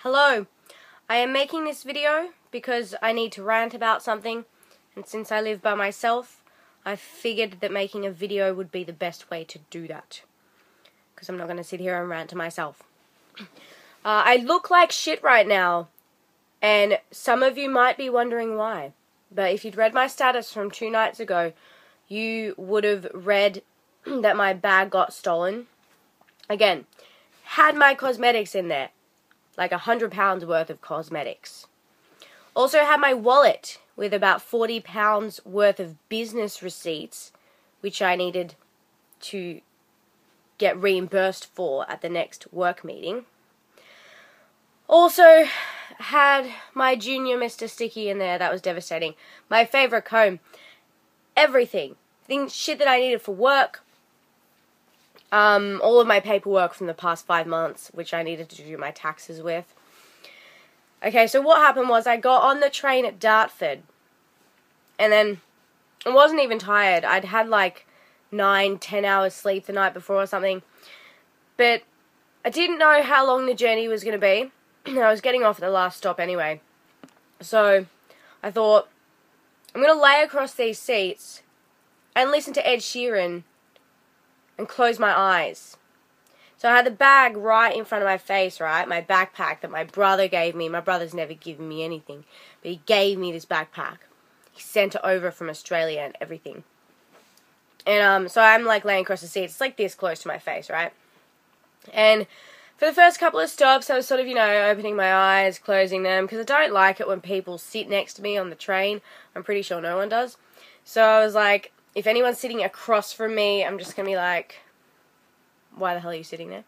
Hello, I am making this video because I need to rant about something, and since I live by myself, I figured that making a video would be the best way to do that. Because I'm not going to sit here and rant to myself. I look like shit right now, and some of you might be wondering why. But if you'd read my status from 2 nights ago, you would have read that my bag got stolen. Again, had my cosmetics in there. Like £100 worth of cosmetics. Also had my wallet with about £40 worth of business receipts, which I needed to get reimbursed for at the next work meeting. Also had my junior Mr. Sticky in there. That was devastating. My favourite comb. Everything. Shit that I needed for work. All of my paperwork from the past 5 months, which I needed to do my taxes with. Okay, so what happened was I got on the train at Dartford, and then I wasn't even tired. I'd had like 9-10 hours sleep the night before or something, but I didn't know how long the journey was going to be. I was getting off at the last stop anyway, so I thought, I'm going to lay across these seats and listen to Ed Sheeran and close my eyes. So I had the bag right in front of my face, right? My backpack that my brother gave me. My brother's never given me anything, but he gave me this backpack. He sent it over from Australia and everything. And so I'm like laying across the seat. It's like this close to my face, right? And for the first couple of stops, I was sort of, opening my eyes, closing them, because I don't like it when people sit next to me on the train. I'm pretty sure no one does. So I was like, if anyone's sitting across from me, I'm just going to be like, why the hell are you sitting there?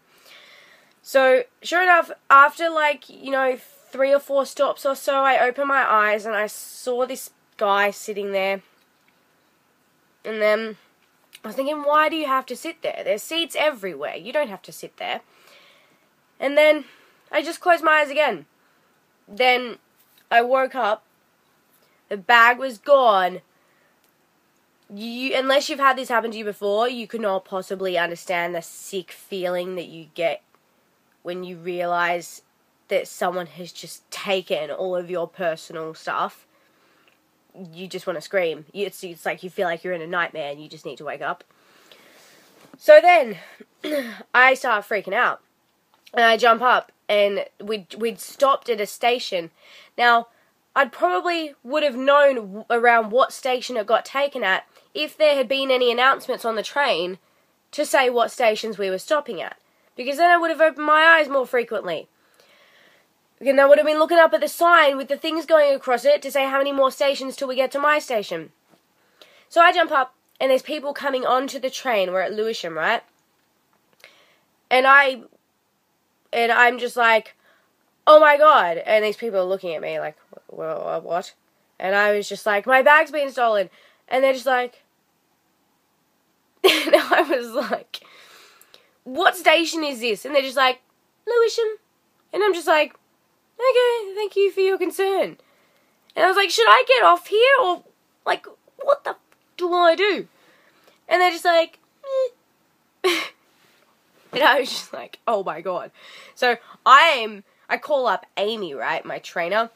So, sure enough, after 3 or 4 stops or so, I opened my eyes and I saw this guy sitting there. And then I was thinking, why do you have to sit there? There's seats everywhere. You don't have to sit there. And then I just closed my eyes again. Then I woke up. The bag was gone. Unless you've had this happen to you before, you could not possibly understand the sick feeling that you get when you realize that someone has just taken all of your personal stuff. You just want to scream. It's like you feel like you're in a nightmare and you just need to wake up. So then, I start freaking out. And I jump up, and we'd stopped at a station. Now, I'd probably would have known around what station it got taken at if there had been any announcements on the train to say what stations we were stopping at. Because then I would have opened my eyes more frequently. And I would have been looking up at the sign with the things going across it to say how many more stations till we get to my station. So I jump up, and there's people coming onto the train. We're at Lewisham, right? And I'm just like, oh my god. And these people are looking at me like, what? And I was just like, my bag's been stolen. And they're just like, and I was like, what station is this? And they're just like, Lewisham. And I'm just like, okay, thank you for your concern. And I was like, should I get off here? Or, like, what the do I do? And they're just like, and I was just like, oh my god. So I call up Amy, right, my trainer.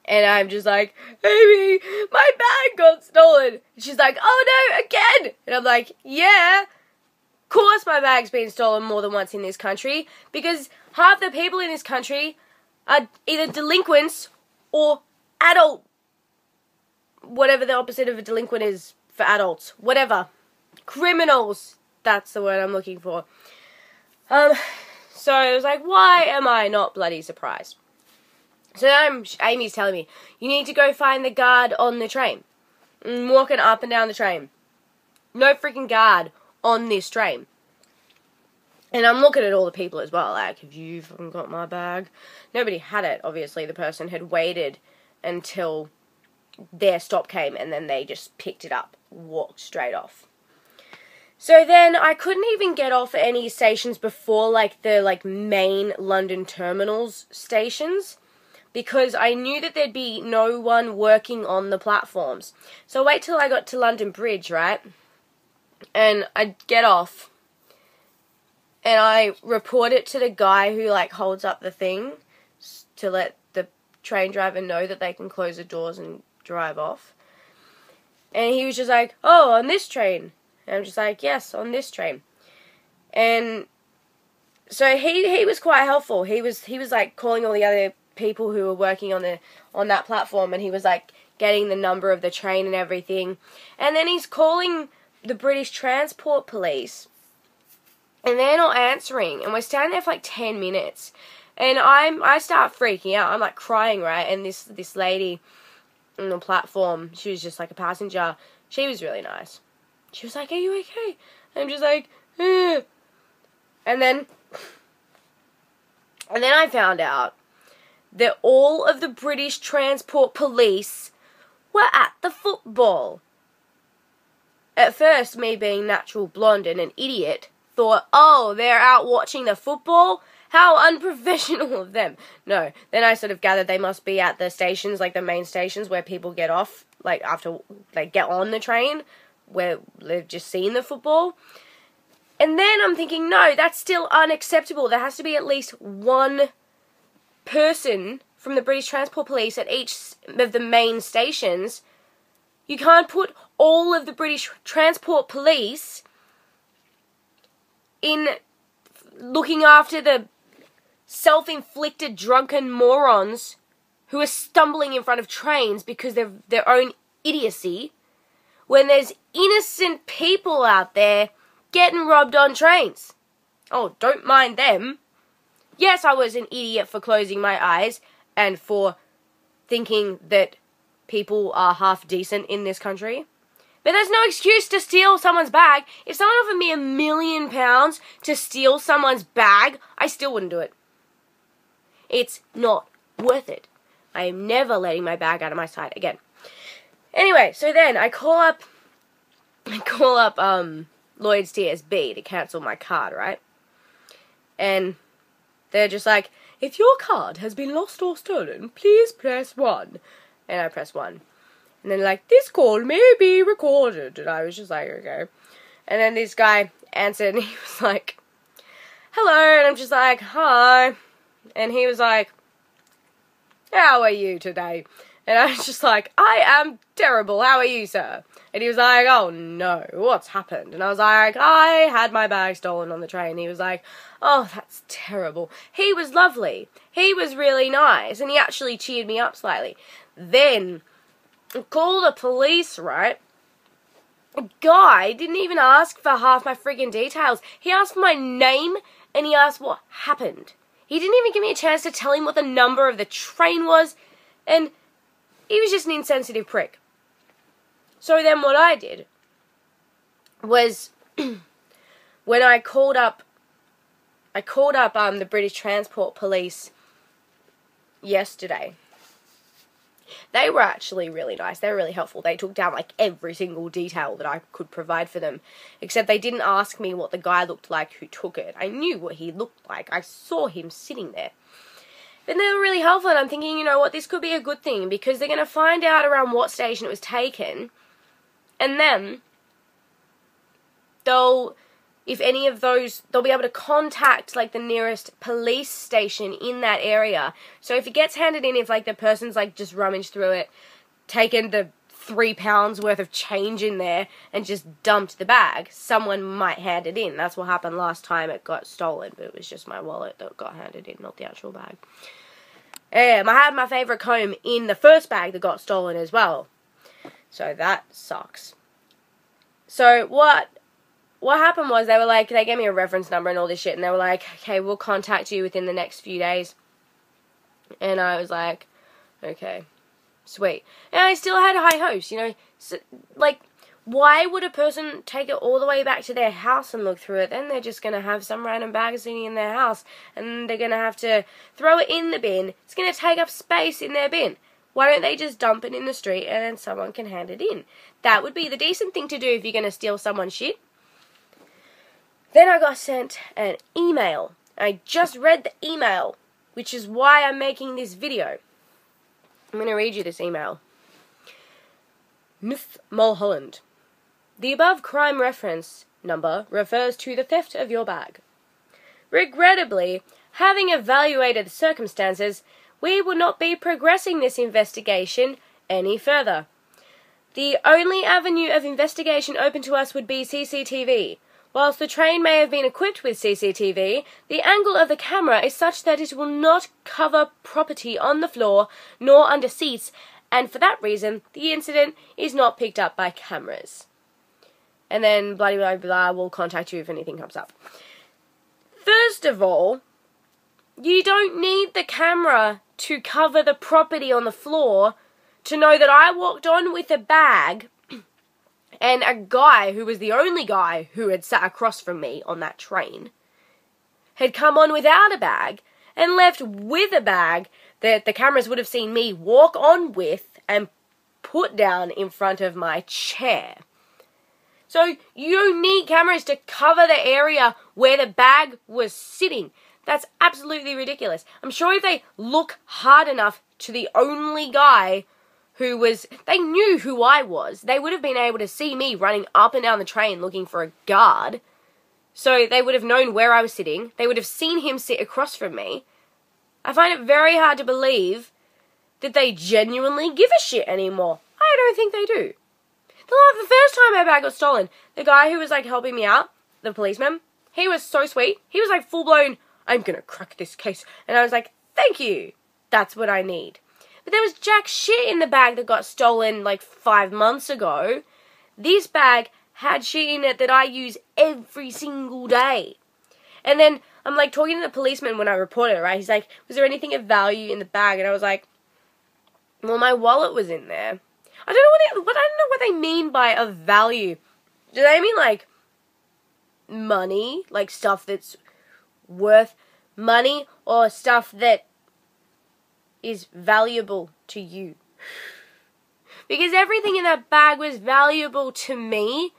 And I'm just like, Amy, my bag got stolen. And she's like, oh no, again. And I'm like, yeah, of course my bag's been stolen more than once in this country. Because half the people in this country are either delinquents or adult. Whatever the opposite of a delinquent is for adults. Whatever. Criminals. That's the word I'm looking for. So I was like, why am I not bloody surprised? So Amy's telling me, you need to go find the guard on the train. I'm walking up and down the train. No freaking guard on this train. And I'm looking at all the people as well, like, have you fucking got my bag? Nobody had it, obviously. The person had waited until their stop came, and then they just picked it up, walked straight off. So then I couldn't even get off at any stations before, the main London terminals stations, because I knew that there'd be no one working on the platforms. So wait till I got to London Bridge, right? And I'd get off, and I report it to the guy who, holds up the thing to let the train driver know that they can close the doors and drive off. And he was just like, oh, on this train. And I'm just like, yes, on this train. And so he was quite helpful. He was like calling all the other people who were working on that platform, and he was like getting the number of the train and everything. And then he's calling the British Transport Police, and they're not answering. And we're standing there for like 10 minutes. And I start freaking out. I'm like crying, right? And this lady on the platform, she was just like a passenger. She was really nice. She was like, are you okay? And I'm just like, eh. And then I found out that all of the British Transport Police were at the football. At first, me being natural blonde and an idiot, thought, oh, they're out watching the football? How unprofessional of them. No, then I sort of gathered they must be at the stations, like the main stations where people get off, like after they get on the train, where they've just seen the football. And then I'm thinking, no, that's still unacceptable. There has to be at least one person from the British Transport Police at each of the main stations. You can't put all of the British Transport Police in looking after the self-inflicted drunken morons who are stumbling in front of trains because of their own idiocy, when there's innocent people out there getting robbed on trains. Oh, don't mind them. Yes, I was an idiot for closing my eyes and for thinking that people are half decent in this country. But there's no excuse to steal someone's bag. If someone offered me £1 million to steal someone's bag, I still wouldn't do it. It's not worth it. I am never letting my bag out of my sight again. Anyway, so then I call up Lloyd's TSB to cancel my card, right? And they're just like, if your card has been lost or stolen, please press 1. And I press 1. And then like, this call may be recorded. And I was just like, okay. And then this guy answered, and he was like, hello. And I'm just like, hi. And he was like, how are you today? And I was just like, I am terrible. How are you, sir? And he was like, oh no, what's happened? And I was like, I had my bag stolen on the train. He was like, oh, that's terrible. He was lovely. He was really nice. And he actually cheered me up slightly. Then, call the police, right? A guy didn't even ask for half my friggin' details. He asked for my name, and he asked what happened. He didn't even give me a chance to tell him what the number of the train was, and he was just an insensitive prick. So then what I did was, when I called up the British Transport Police yesterday. They were actually really nice. They were really helpful. They took down like every single detail that I could provide for them. Except they didn't ask me what the guy looked like who took it. I knew what he looked like. I saw him sitting there. But they were really helpful, and I'm thinking, you know what, this could be a good thing, because they're going to find out around what station it was taken, and then they'll be able to contact like the nearest police station in that area. So if it gets handed in, if like the person's like just rummaged through it, taken the £3 worth of change in there and just dumped the bag, someone might hand it in. That's what happened last time it got stolen, but it was just my wallet that got handed in, not the actual bag. I had my favourite comb in the first bag that got stolen as well. So that sucks. So what happened was they gave me a reference number and all this shit, and they were like, okay, we'll contact you within the next few days. And I was like, okay, sweet. And I still had high hopes, you know. So, like, why would a person take it all the way back to their house and look through it? Then they're just going to have some random bag sitting in their house, and they're going to have to throw it in the bin. It's going to take up space in their bin. Why don't they just dump it in the street and then someone can hand it in? That would be the decent thing to do if you're going to steal someone's shit. Then I got sent an email. I just read the email, which is why I'm making this video. I'm going to read you this email. Myth Mulholland. The above crime reference number refers to the theft of your bag. Regrettably, having evaluated the circumstances, we will not be progressing this investigation any further. The only avenue of investigation open to us would be CCTV. Whilst the train may have been equipped with CCTV, the angle of the camera is such that it will not cover property on the floor nor under seats, and for that reason, the incident is not picked up by cameras. And then blah blah blah, we'll contact you if anything comes up. First of all, you don't need the camera to cover the property on the floor to know that I walked on with a bag and a guy who was the only guy who had sat across from me on that train had come on without a bag and left with a bag that the cameras would have seen me walk on with and put down in front of my chair. So you don't need cameras to cover the area where the bag was sitting. That's absolutely ridiculous. I'm sure if they look hard enough to the only guy who was, they knew who I was. They would have been able to see me running up and down the train looking for a guard. So they would have known where I was sitting. They would have seen him sit across from me. I find it very hard to believe that they genuinely give a shit anymore. I don't think they do. The first time my bag got stolen, the guy who was like helping me out, the policeman, he was so sweet. He was like full blown, I'm gonna crack this case. And I was like, thank you. That's what I need. But there was jack shit in the bag that got stolen like 5 months ago. This bag had shit in it that I use every single day. And then I'm like talking to the policeman when I reported it, right? He's like, was there anything of value in the bag? And I was like, well, my wallet was in there. I don't know what they mean by of value. Do they mean like money, like stuff that's worth money, or stuff that is valuable to you? Because everything in that bag was valuable to me,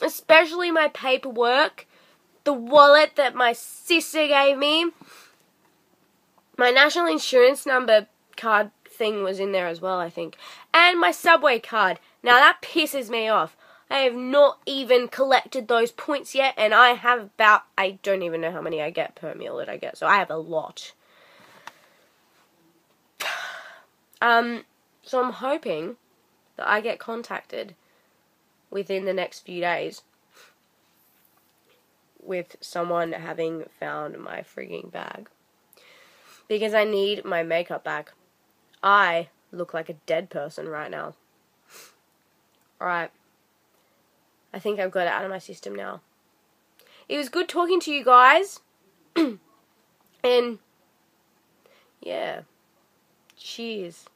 especially my paperwork, the wallet that my sister gave me, my national insurance number card thing was in there as well, I think, and my subway card. Now that pisses me off. I have not even collected those points yet, and I have about, I don't even know how many I get per meal that I get, so I have a lot. So I'm hoping that I get contacted within the next few days with someone having found my frigging bag. Because I need my makeup back. I look like a dead person right now. Alright. I think I've got it out of my system now. It was good talking to you guys. And, yeah. Cheers.